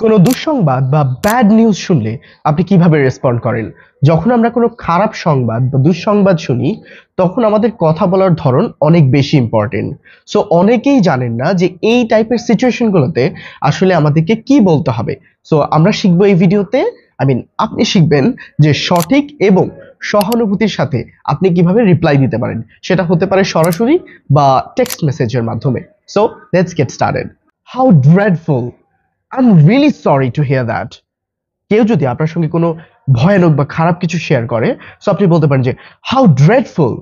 কোনো দুঃসংবাদ বা ব্যাড নিউজ শুনলে আপনি কিভাবে রেসপন্ড করেন? যখন আমরা কোনো খারাপ সংবাদ বা দুঃসংবাদ শুনি, তখন আমাদের কথা বলার ধরন অনেক বেশি ইম্পর্টেন্ট। সো অনেকেই জানেন না যে এই টাইপের সিচুয়েশনগুলোতে আসলে আমাদেরকে কি বলতে হবে। সো আমরা শিখবো এই ভিডিওতে, আপনি শিখবেন যে সঠিক এবং সহানুভূতির সাথে আপনি কিভাবে রিপ্লাই দিতে পারেন। সেটা হতে পারে সরাসরি বা টেক্সট মেসেজের মাধ্যমে। So let's get started. How dreadful, I am really sorry to hear that. কেউ যদি আপনার সঙ্গে কোনো ভয়ানক বা খারাপ কিছু শেয়ার করে, সো আপনি বলতে পারেন যে how dreadful,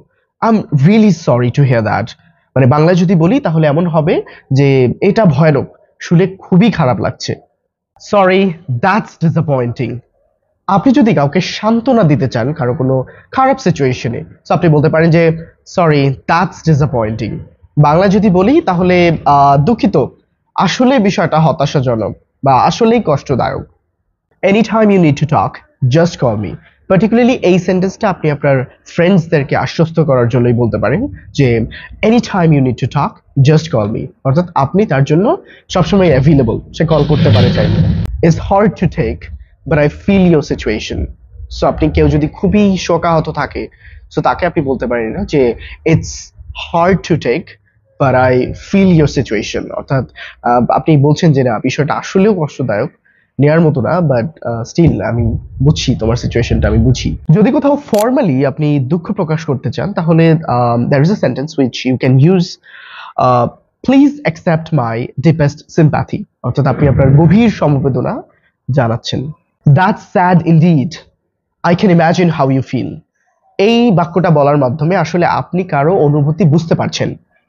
I am really sorry to hear that. মানে বাংলায় যদি বলি তাহলে এমন হবে যে এটা ভয়ানক, শুনে খুবই খারাপ লাগছে। Sorry, that's disappointing. আপনি যদি কাউকে সান্ত্বনা দিতে চান কারো কোনো খারাপ সিচুয়েশনে, সো আপনি বলতে পারেন যে সরি, দ্যাটস ডিসঅ্যাপয়েন্টিং। বাংলা যদি বলি তাহলে দুঃখিত, আসলে বিষয়টা হতাশাজনক বা আসলেই কষ্টদায়ক। Anytime you need to talk, just call me. Particularly এই সেন্টেন্সটা আপনি আপনার ফ্রেন্ডসদেরকে আশ্বস্ত করার জন্যই বলতে পারেন যে anytime you need to talk, just call me. অর্থাৎ আপনি তার জন্য সবসময় অ্যাভেলেবল, সে কল করতে পারে চাইলে। It's hard to take, but I feel your situation. So আপনি কেউ যদি খুবই শোকাহত থাকে, সো তাকে আপনি বলতে পারেন না যে it's hard to take, but I feel your situation. অর্থাৎ আপনি বলছেন যে না, বিষয়টা আসলেও কষ্টদায়ক, নেয়ার মতো না, বাট স্টিল আমি বুঝছি তোমার সিচুয়েশনটা, আমি বুঝি। যদি কোথাও ফর্মালি আপনি দুঃখ প্রকাশ করতে চান তাহলে there is a sentence which you can use, please accept my deepest sympathy. অর্থাৎ আপনি আপনার গভীর সমবেদনা জানাচ্ছেন। That's sad indeed, I can imagine how you feel. এই বাক্যটা বলার মাধ্যমে আসলে আপনি কারো অনুভূতি বুঝতে পারছেন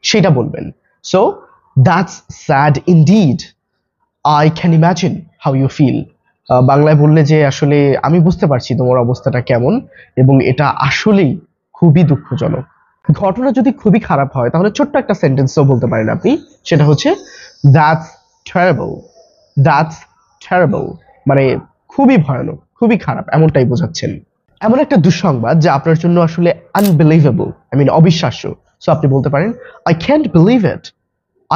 সেটা বলবেন। So that's sad indeed, I can imagine how you feel. বাংলায় বললে যে আসলে আমি বুঝতে পারছি তোমার অবস্থাটা কেমন এবং এটা আসলেই খুবই দুঃখজনক। ঘটনা যদি খুবই খারাপ হয় তাহলে ছোট্ট একটা সেন্টেন্সও বলতে পারেন আপনি, সেটা হচ্ছে that's terrible. That's terrible মানে খুবই ভয়ানক, খুবই খারাপ, এমনটাই বোঝাচ্ছেন। এমন একটা দুঃসংবাদ যা আপনার জন্য আসলে আনবিলিভেবল, অবিশ্বাস্য। সো আপনি বলতে পারেন I can't believe it.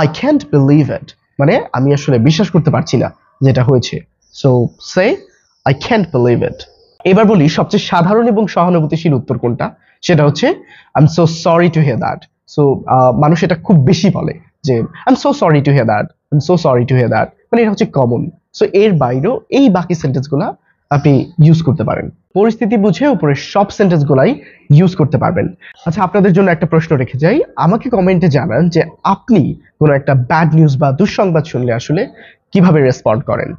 I can't believe it মানে আমি আসলে বিশ্বাস করতে পারছি না যেটা হয়েছে। So say I can't believe it. এবার বলি সবচেয়ে সাধারণ এবং সহানুভূতিশীল উত্তর কোনটা, সেটা হচ্ছে I'm so sorry to hear that. So মানুষ এটা খুব বেশি বলে যে I'm so sorry to hear that, I'm so sorry to hear that, মানে এটা হচ্ছে কমন। সো এর বাইরেও এই বাকি সেন্টেন্সগুলো আপনি ইউজ করতে পারেন, পরিস্থিতি বুঝে উপরে সব সেন্টেন্সগুলাই ইউজ করতে পারবেন। আচ্ছা, আপনাদের জন্য একটা প্রশ্ন রেখে যাই, আমাকে কমেন্টে জানান যে আপনি কোনো একটা ব্যাড নিউজ বা দুঃসংবাদ শুনলে আসলে কিভাবে রেসপন্ড করেন।